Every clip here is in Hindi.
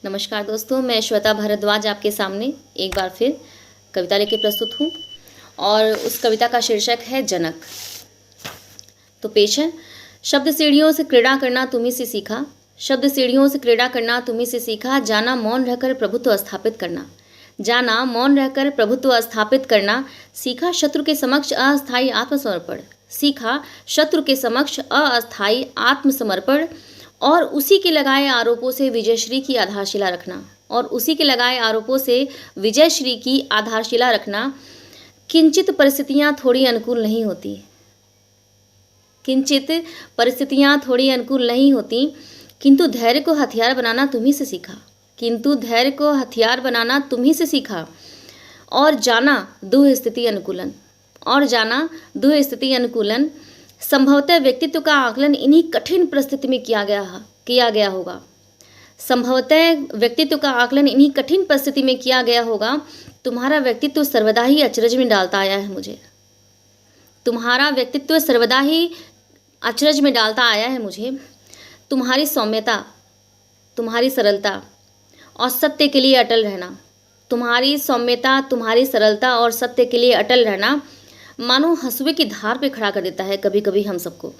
नमस्कार दोस्तों, मैं श्वेता भारद्वाज आपके सामने एक बार फिर कविता लेके प्रस्तुत हूँ और उस कविता का शीर्षक है जनक। तो पेश है। शब्द सीढ़ियों से क्रीड़ा करना तुम्ही से सीखा, शब्द सीढ़ियों से क्रीड़ा करना तुम्ही से सीखा, जाना मौन रहकर प्रभुत्व स्थापित करना, जाना मौन रहकर प्रभुत्व स्थापित करना, सीखा शत्रु के समक्ष अस्थायी आत्मसमर्पण, सीखा शत्रु के समक्ष अस्थायी आत्मसमर्पण और उसी के लगाए आरोपों से विजयश्री की आधारशिला रखना, और उसी के लगाए आरोपों से विजयश्री की आधारशिला रखना। किंचित परिस्थितियाँ थोड़ी अनुकूल नहीं होती, किंचित परिस्थितियाँ थोड़ी अनुकूल नहीं होती, किंतु धैर्य को हथियार बनाना तुम्ही से सीखा, किंतु धैर्य को हथियार बनाना तुम्ही से सीखा। और जाना दुह स्थिति अनुकूलन, और जाना दुह स्थिति अनुकूलन, संभवतः व्यक्तित्व का आकलन इन्हीं कठिन परिस्थिति में किया गया होगा, संभवतः व्यक्तित्व का आकलन इन्हीं कठिन परिस्थिति में किया गया होगा। तुम्हारा व्यक्तित्व सर्वदा ही अचरज में डालता आया है मुझे, तुम्हारा व्यक्तित्व सर्वदा ही अचरज में डालता आया है मुझे। तुम्हारी सौम्यता, तुम्हारी सरलता और सत्य के लिए अटल रहना, तुम्हारी सौम्यता, तुम्हारी सरलता और सत्य के लिए अटल रहना मानो हंसुए की धार पे खड़ा कर देता है कभी कभी हम सबको।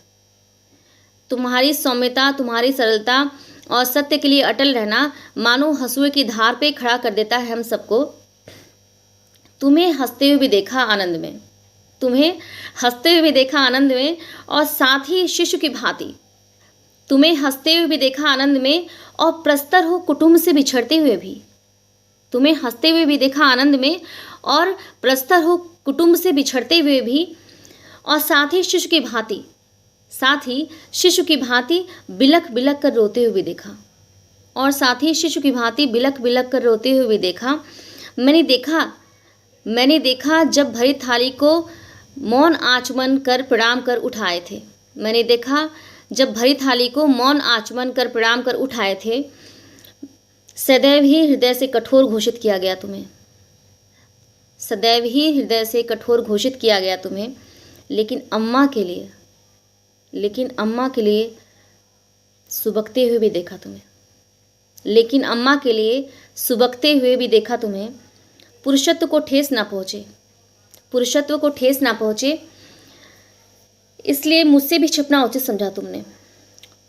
तुम्हारी सौम्यता, तुम्हारी सरलता और सत्य के लिए अटल रहना मानो हंसुए की धार पे खड़ा कर देता है हम सबको। तुम्हें हंसते हुए भी देखा आनंद में, तुम्हें हंसते हुए भी देखा आनंद में, और साथ ही शिशु की भांति तुम्हें हंसते हुए भी देखा आनंद में, और प्रस्तर हो कुटुंब से बिछड़ते हुए भी, तुम्हें हंसते हुए भी देखा आनंद में और प्रस्तर हो कुटुंब से बिछड़ते हुए भी, और साथ ही शिशु की भांति, साथ ही शिशु की भांति बिलख बिलख कर रोते हुए भी देखा, और साथ ही शिशु की भांति बिलख बिलख कर रोते हुए भी देखा। मैंने देखा जब भरी थाली को मौन आचमन कर प्रणाम कर उठाए थे, मैंने देखा जब भरी थाली को मौन आचमन कर प्रणाम कर उठाए थे। सदैव ही हृदय से कठोर घोषित किया गया तुम्हें, सदैव ही हृदय से कठोर घोषित किया गया तुम्हें, लेकिन अम्मा के लिए सुबकते हुए भी देखा तुम्हें, लेकिन अम्मा के लिए सुबकते हुए भी देखा तुम्हें। पुरुषत्व को ठेस ना पहुँचे, पुरुषत्व को ठेस ना पहुँचे, इसलिए मुझसे भी छिपना उचित समझा तुमने,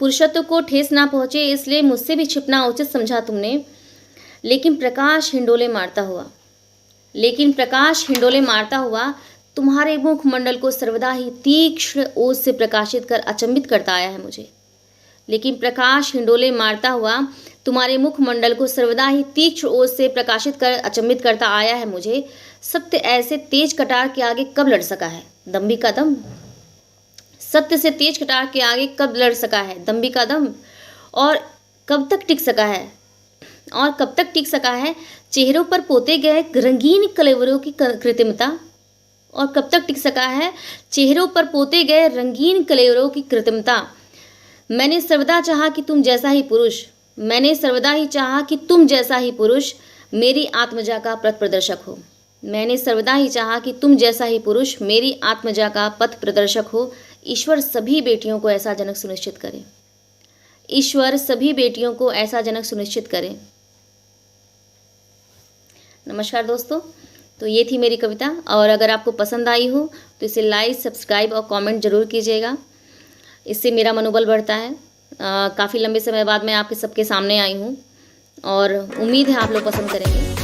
पुरुषत्व को ठेस ना पहुँचे इसलिए मुझसे भी छिपना उचित समझा तुमने। लेकिन प्रकाश हिंडोले मारता हुआ, लेकिन प्रकाश हिंडोले मारता हुआ तुम्हारे मुखमंडल को सर्वदा ही तीक्ष्ण ओज से प्रकाशित कर अचंभित करता आया है मुझे, लेकिन प्रकाश हिंडोले मारता हुआ तुम्हारे मुखमंडल को सर्वदा ही तीक्ष्ण ओज से प्रकाशित कर अचंभित करता आया है मुझे। सत्य ऐसे तेज कटार के आगे कब लड़ सका है दम्भी का दम, सत्य से तेज कटार के आगे कब लड़ सका है दम्भी का दम, और कब तक टिक सका है, और कब तक टिक सका है चेहरों पर पोते गए रंगीन कलेवरों की कृत्रिमता, और कब तक टिक सका है चेहरों पर पोते गए रंगीन कलेवरों की कृत्रिमता। मैंने सर्वदा चाहा कि तुम जैसा ही पुरुष, मैंने सर्वदा ही चाहा कि तुम जैसा ही पुरुष मेरी आत्मजा का पथ प्रदर्शक हो, मैंने सर्वदा ही चाहा कि तुम जैसा ही पुरुष मेरी आत्मजा का पथ प्रदर्शक हो। ईश्वर सभी बेटियों को ऐसा जनक सुनिश्चित करे, ईश्वर सभी बेटियों को ऐसा जनक सुनिश्चित करे। नमस्कार दोस्तों, तो ये थी मेरी कविता, और अगर आपको पसंद आई हो तो इसे लाइक, सब्सक्राइब और कमेंट ज़रूर कीजिएगा, इससे मेरा मनोबल बढ़ता है। काफ़ी लंबे समय बाद मैं आपके सबके सामने आई हूँ और उम्मीद है आप लोग पसंद करेंगे।